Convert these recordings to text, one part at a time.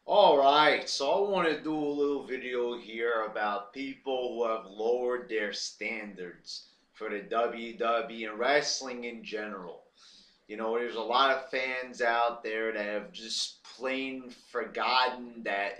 Alright, so I want to do a little video here about people who have lowered their standards for the WWE and wrestling in general. There's a lot of fans out there that have just plain forgotten that,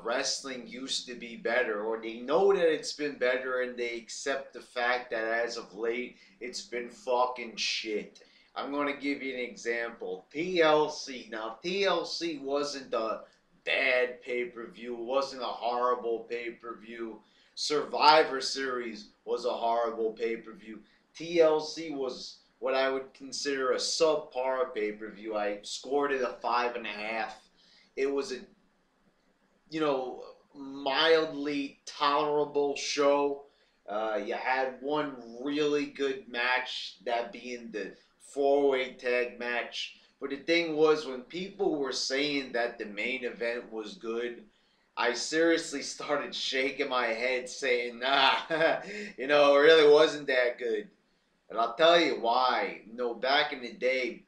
wrestling used to be better, or they know that it's been better and they accept the fact that as of late it's been fucking shit. I'm going to give you an example. TLC. Now, TLC wasn't a bad pay per view, wasn't a horrible pay per view. Survivor Series was a horrible pay per view. TLC was what I would consider a subpar pay per view. I scored it a 5.5. It was a, you know, mildly tolerable show. You had one really good match, that being the four-way tag match. But the thing was, when people were saying that the main event was good, I seriously started shaking my head saying, nah, it really wasn't that good. And I'll tell you why. Back in the day,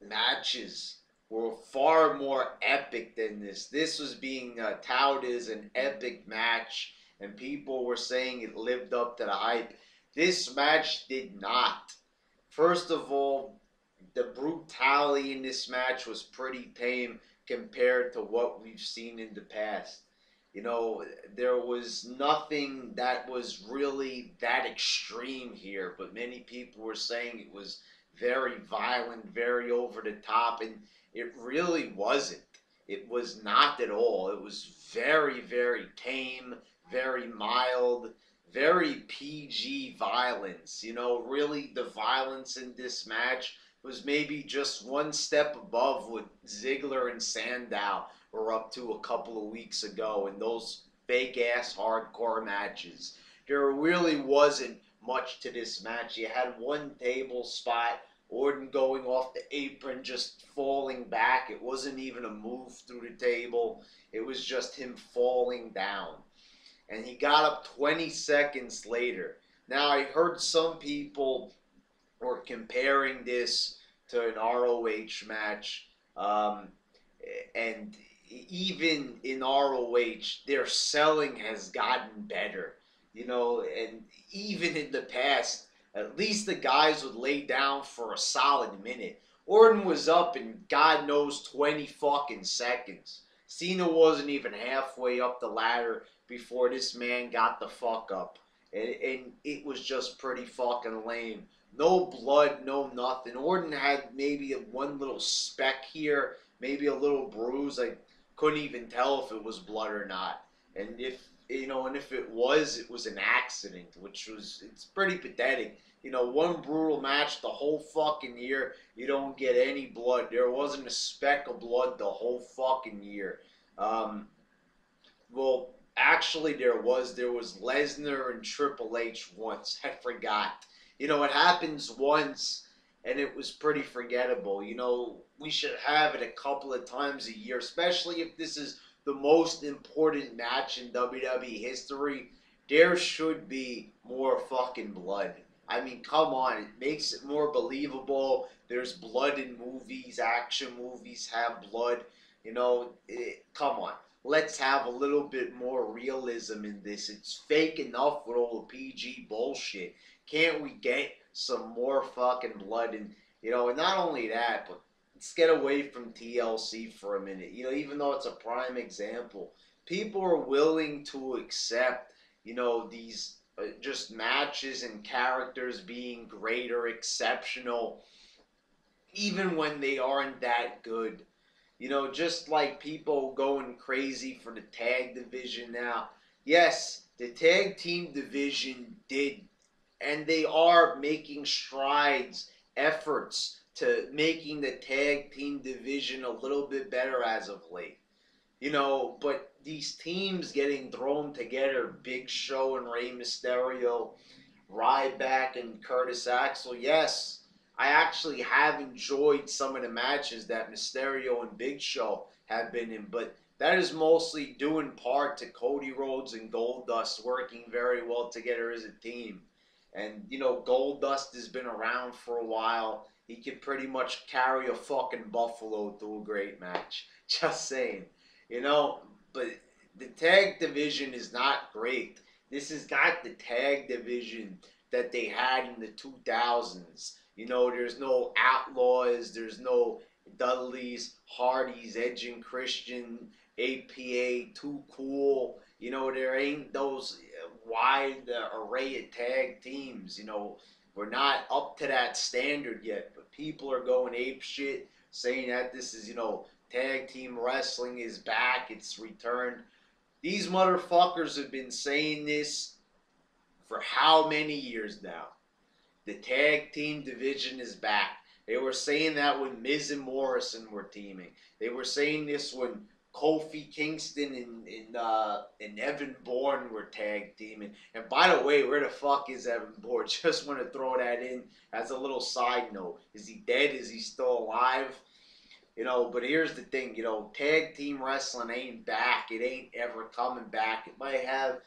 matches were far more epic than this. This was being touted as an epic match, and people were saying it lived up to the hype. This match did not. First of all, the brutality in this match was pretty tame compared to what we've seen in the past. There was nothing that was really that extreme here, but many people were saying it was very violent, very over the top, and it really wasn't. It was not at all. It was very, very tame, very mild, very PG violence. Really, the violence in this match was maybe just one step above what Ziggler and Sandow were up to a couple of weeks ago in those fake ass hardcore matches. There really wasn't much to this match. You had one table spot, Orton going off the apron, just falling back. It wasn't even a move through the table. It was just him falling down. And he got up 20 seconds later. Now, I heard some people were comparing this to an ROH match. And even in ROH, their selling has gotten better. And even in the past, at least the guys would lay down for a solid minute. Orton was up in God knows 20 fucking seconds. Cena wasn't even halfway up the ladder before this man got the fuck up. And it was just pretty fucking lame. No blood, no nothing. Orton had maybe one little speck here, maybe a little bruise. I couldn't even tell if it was blood or not. And if it was an accident, it's pretty pathetic. One brutal match the whole fucking year, you don't get any blood. There wasn't a speck of blood the whole fucking year. Well, actually, there was. There was Lesnar and Triple H once. I forgot. It happens once, and it was pretty forgettable. We should have it a couple of times a year, especially if this is the most important match in WWE history. There should be more fucking blood. I mean, come on. It makes it more believable. There's blood in movies. Action movies have blood. Come on. Let's have a little bit more realism in this. It's fake enough with all the PG bullshit. Can't we get some more fucking blood? And not only that, but let's get away from TLC for a minute. Even though it's a prime example, people are willing to accept, these just matches and characters being great or exceptional, even when they aren't that good. Just like people going crazy for the tag division now. Yes, the tag team division did, and they are making strides, efforts to making the tag team division a little bit better as of late. But these teams getting thrown together, Big Show and Rey Mysterio, Ryback and Curtis Axel, yes, I actually have enjoyed some of the matches that Mysterio and Big Show have been in, but that is mostly due in part to Cody Rhodes and Goldust working very well together as a team. And Goldust has been around for a while. he could pretty much carry a fucking Buffalo to a great match. Just saying. You know, but the tag division is not great. This has got the tag division that they had in the 2000s. You know, there's no Outlaws, there's no Dudleys, Hardys, Edge and Christian, APA, Too Cool. You know, there ain't those wide array of tag teams. You know, we're not up to that standard yet, but people are going ape shit saying that this is, you know, tag team wrestling is back, it's returned. These motherfuckers have been saying this for how many years now? The tag team division is back. They were saying that when Miz and Morrison were teaming. They were saying this when Kofi Kingston and Evan Bourne were tag teaming. And by the way, where the fuck is Evan Bourne? Just want to throw that in as a little side note. Is he dead? Is he still alive? You know, but here's the thing, you know, tag team wrestling ain't back. It ain't ever coming back. It might have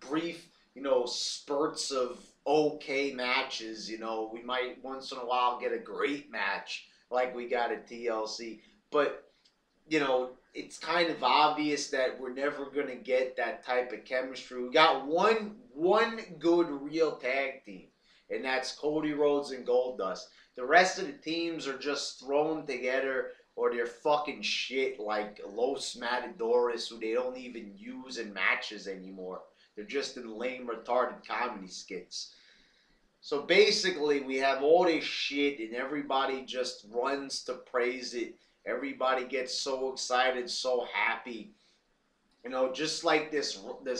brief, you know, spurts of okay matches. You know, we might once in a while get a great match like we got at TLC. But, you know, it's kind of obvious that we're never going to get that type of chemistry. We got one good real tag team, and that's Cody Rhodes and Goldust. The rest of the teams are just thrown together, or they're fucking shit like Los Matadores, who they don't even use in matches anymore. They're just in lame, retarded comedy skits. So basically, we have all this shit, and everybody just runs to praise it. Everybody gets so excited, so happy. You know, just like this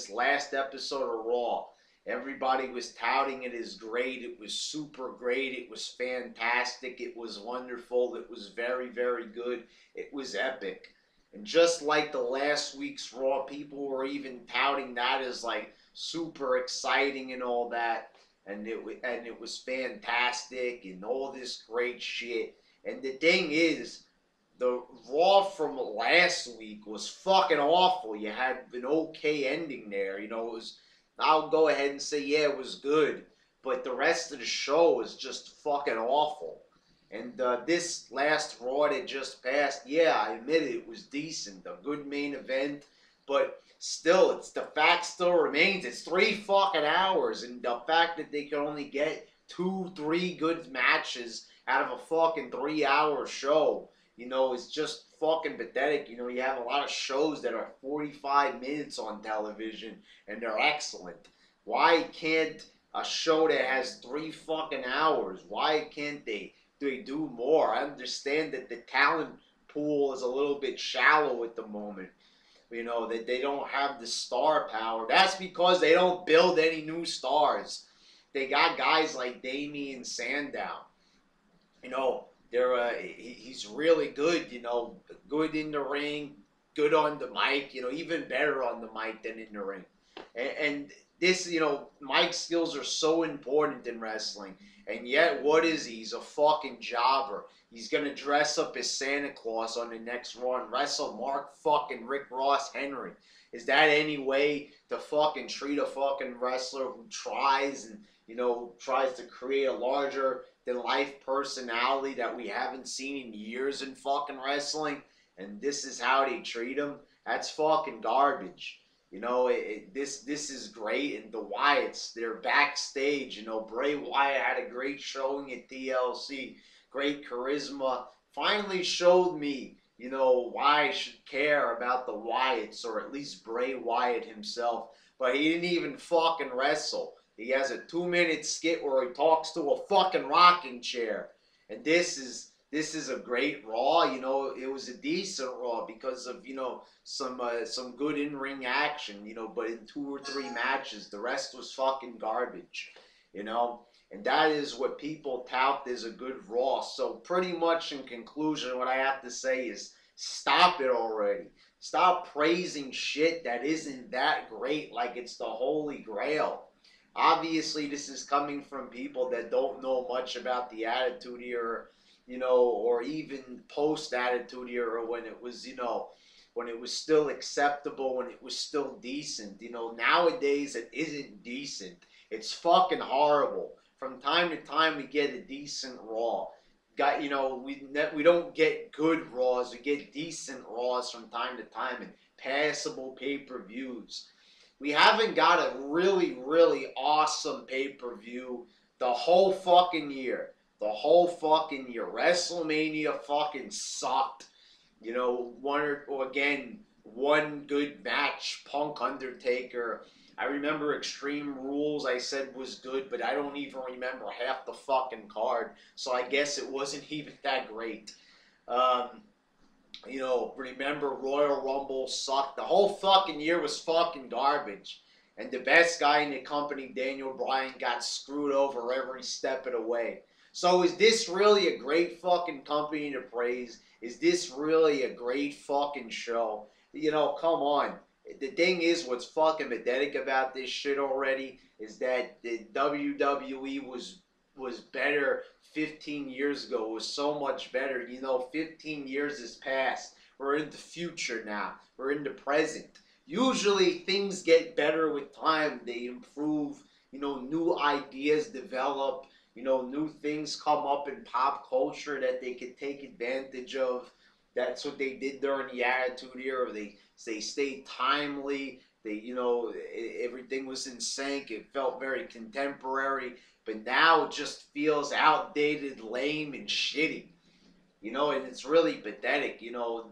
last episode of Raw. Everybody was touting it as great. It was super great. It was fantastic. It was wonderful. It was very, very good. It was epic. And just like the last week's Raw, people were even touting that as like super exciting and all that. And it was fantastic and all this great shit. And the thing is, the Raw from last week was fucking awful. You had an okay ending there. You know, it was, I'll go ahead and say, yeah, it was good. But the rest of the show was just fucking awful. And this last Raw that just passed, yeah, I admit it was decent. A good main event. But still, the fact still remains. It's 3 fucking hours. And the fact that they can only get 2-3 good matches out of a fucking 3-hour show, you know, it's just fucking pathetic. You know, you have a lot of shows that are 45 minutes on television and they're excellent. Why can't a show that has 3 fucking hours, why can't they do more? I understand that the talent pool is a little bit shallow at the moment. You know, that they don't have the star power. That's because they don't build any new stars. They got guys like Damian Sandow. You know, he's really good, you know, good in the ring, good on the mic, you know, even better on the mic than in the ring. And this, you know, mic skills are so important in wrestling. And yet, what is he? He's a fucking jobber. He's going to dress up as Santa Claus on the next Raw and wrestle Mark fucking Rick Ross Henry. Is that any way to fucking treat a fucking wrestler who tries and, you know, tries to create a larger than life personality that we haven't seen in years in fucking wrestling? And this is how they treat him? That's fucking garbage. You know, this is great. And the Wyatts, they're backstage. You know, Bray Wyatt had a great showing at TLC. Great charisma. Finally showed me, you know, why I should care about the Wyatts, or at least Bray Wyatt himself. But he didn't even fucking wrestle. He has a 2-minute skit where he talks to a fucking rocking chair. And this is a great Raw. You know, it was a decent Raw because of, you know, some good in-ring action, you know, but in 2 or 3 matches, the rest was fucking garbage, you know. And that is what people tout as a good Raw. So pretty much in conclusion, what I have to say is stop it already. Stop praising shit that isn't that great like it's the Holy Grail. Obviously, this is coming from people that don't know much about the Attitude Era, you know, or even post-Attitude Era when it was, you know, when it was still acceptable, when it was still decent. You know, nowadays it isn't decent. It's fucking horrible. From time to time we get a decent Raw. got, we don't get good Raws. We get decent Raws from time to time and passable pay-per-views. We haven't got a really, really awesome pay-per-view the whole fucking year. The whole fucking year. WrestleMania fucking sucked. Or again, one good match, Punk Undertaker. I remember Extreme Rules I said was good, but I don't even remember half the fucking card. So I guess it wasn't even that great. Um, remember Royal Rumble sucked. The whole fucking year was fucking garbage. And the best guy in the company, Daniel Bryan, got screwed over every step of the way. So is this really a great fucking company to praise? Is this really a great fucking show? Come on. The thing is, what's fucking pathetic about this shit already is that the WWE was better 15 years ago. It was so much better. 15 years has passed. We're in the future now. We're in the present. Usually things get better with time. They improve. New ideas develop. New things come up in pop culture that they could take advantage of. That's what they did during the Attitude Era. They stayed timely. Everything was in sync. It felt very contemporary. But now it just feels outdated, lame, and shitty. And it's really pathetic.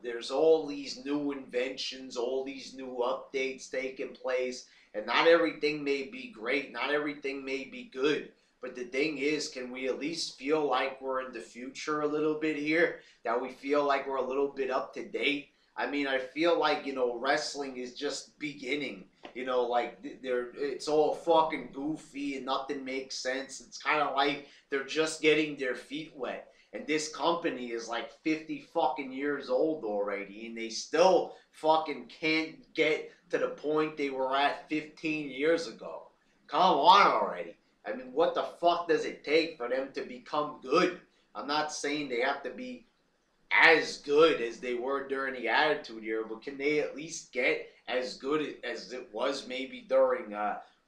There's all these new inventions, all these new updates taking place, and not everything may be great, not everything may be good. But the thing is, can we at least feel like we're in the future a little bit here? That we feel like we're a little bit up to date? I mean, I feel like, wrestling is just beginning. It's all fucking goofy and nothing makes sense. It's kind of like they're just getting their feet wet. And this company is like 50 fucking years old already, and they still fucking can't get to the point they were at 15 years ago. Come on already. I mean, what the fuck does it take for them to become good? I'm not saying they have to be as good as they were during the Attitude Era, but can they at least get as good as it was maybe during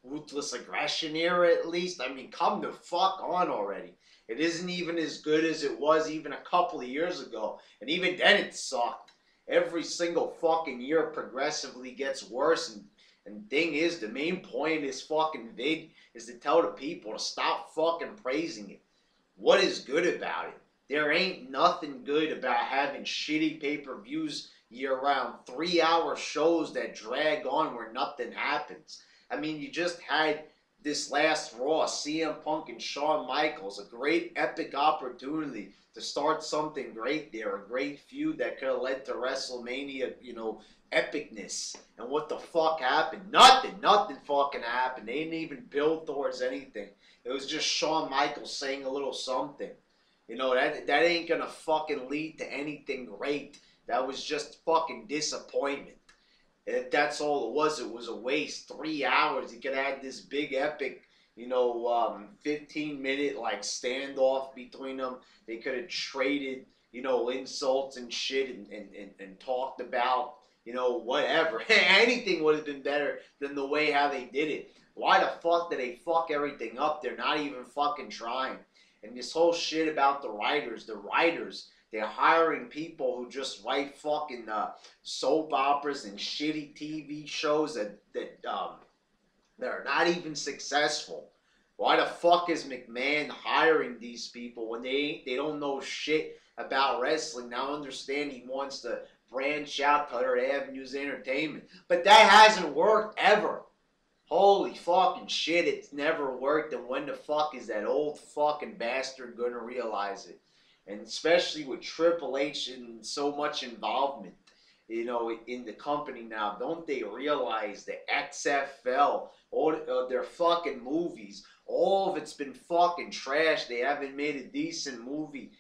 Ruthless Aggression Era at least? I mean, come the fuck on already. It isn't even as good as it was even a couple of years ago. And even then it sucked. Every single fucking year progressively gets worse. And thing is, the main point of this fucking vid is to tell the people to stop fucking praising it. What is good about it? There ain't nothing good about having shitty pay-per-views year-round. 3-hour shows that drag on where nothing happens. I mean, you just had this last Raw, CM Punk and Shawn Michaels, a great epic opportunity to start something great there, a great feud that could have led to WrestleMania, epicness. And what the fuck happened? Nothing fucking happened. They didn't even build towards anything. It was just Shawn Michaels saying a little something. That ain't gonna fucking lead to anything great. That was just fucking disappointment. If that's all it was a waste. 3 hours. You could have had this big epic, 15-minute like standoff between them. They could have traded, insults and shit and talked about, whatever. Anything would have been better than the way how they did it. Why the fuck did they fuck everything up? They're not even fucking trying. And this whole shit about the writers, they're hiring people who just write fucking soap operas and shitty TV shows that are not even successful. Why the fuck is McMahon hiring these people when they don't know shit about wrestling? Now I understand he wants to branch out to other avenues of entertainment, but that hasn't worked ever. Holy fucking shit, it's never worked, and when the fuck is that old fucking bastard gonna realize it? And especially with Triple H and so much involvement, in the company now, don't they realize the XFL, all their fucking movies, all of it's been fucking trash. They haven't made a decent movie.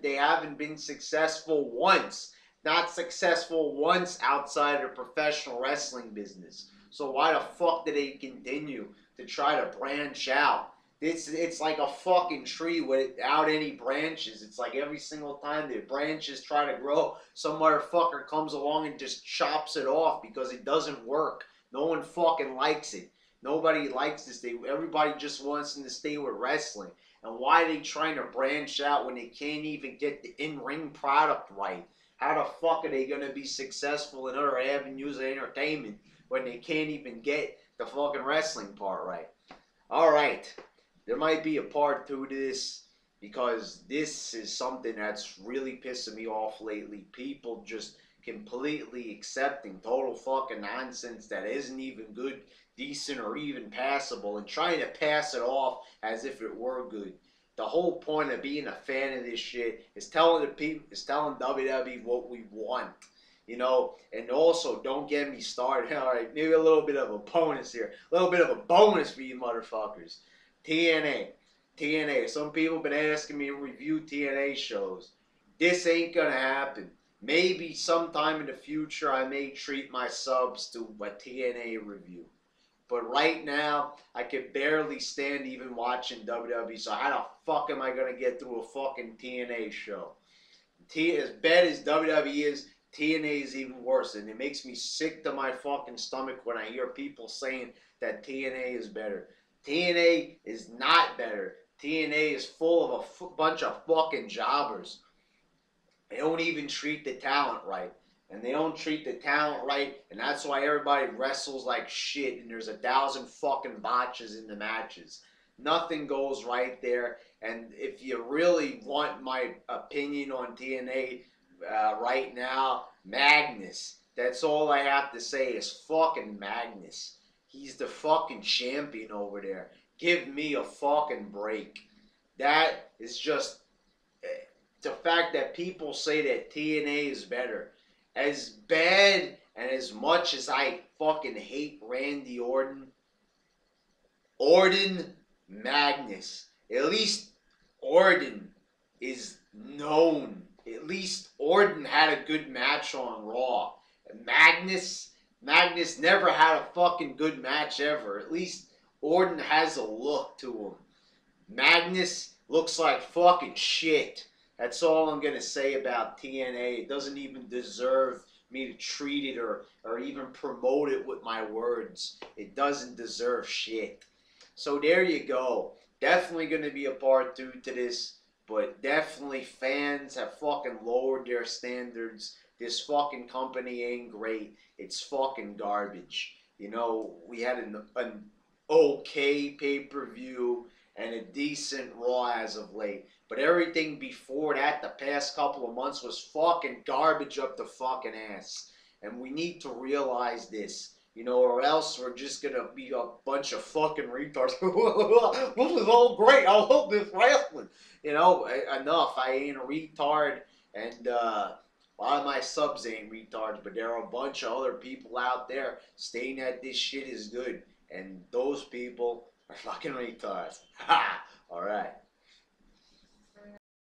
They haven't been successful once. Not successful once outside of the professional wrestling business. So why the fuck do they continue to try to branch out? It's like a fucking tree without any branches. It's like every single time the branches try to grow, some motherfucker comes along and just chops it off because it doesn't work. No one fucking likes it. Nobody likes this. Everybody just wants them to stay with wrestling. And why are they trying to branch out when they can't even get the in-ring product right? How the fuck are they going to be successful in other avenues of entertainment when they can't even get the fucking wrestling part right? Alright, there might be a part 2 to this because this is something that's really pissing me off lately. People just completely accepting total fucking nonsense that isn't even good, decent, or even passable and trying to pass it off as if it were good. The whole point of being a fan of this shit is telling the people, is telling WWE what we want. You know, and also don't get me started. All right, maybe a little bit of a bonus here, a little bit of a bonus for you motherfuckers. TNA, TNA. Some people have been asking me to review TNA shows. This ain't gonna happen. Maybe sometime in the future I may treat my subs to a TNA review. But right now, I can barely stand even watching WWE. So how the fuck am I gonna get through a fucking TNA show? As bad as WWE is, TNA is even worse, and it makes me sick to my fucking stomach when I hear people saying that TNA is better. TNA is not better. TNA is full of a bunch of fucking jobbers. They don't even treat the talent right. And they don't treat the talent right, and that's why everybody wrestles like shit, and there's 1,000 fucking botches in the matches. Nothing goes right there, and if you really want my opinion on TNA right now, Magnus. That's all I have to say is fucking Magnus. He's the fucking champion over there. Give me a fucking break. That is just the fact that people say that TNA is better. As bad and as much as I fucking hate Randy Orton, Magnus. At least Orton is known. At least Orton had a good match on Raw. Magnus never had a fucking good match ever. At least Orton has a look to him. Magnus looks like fucking shit. That's all I'm going to say about TNA. It doesn't even deserve me to treat it or even promote it with my words. It doesn't deserve shit. So there you go. Definitely going to be a part 2 to this. But definitely fans have fucking lowered their standards. This fucking company ain't great. It's fucking garbage. You know, we had an okay pay-per-view and a decent Raw as of late. But everything before that, the past couple of months, was fucking garbage up the fucking ass. And we need to realize this, you know, or else we're just gonna be a bunch of fucking retards. This is all great. I love this wrestling. You know, enough. I ain't a retard, and a lot of my subs ain't retards, but there are a bunch of other people out there saying that this shit is good, and those people are fucking retards. Ha! All right.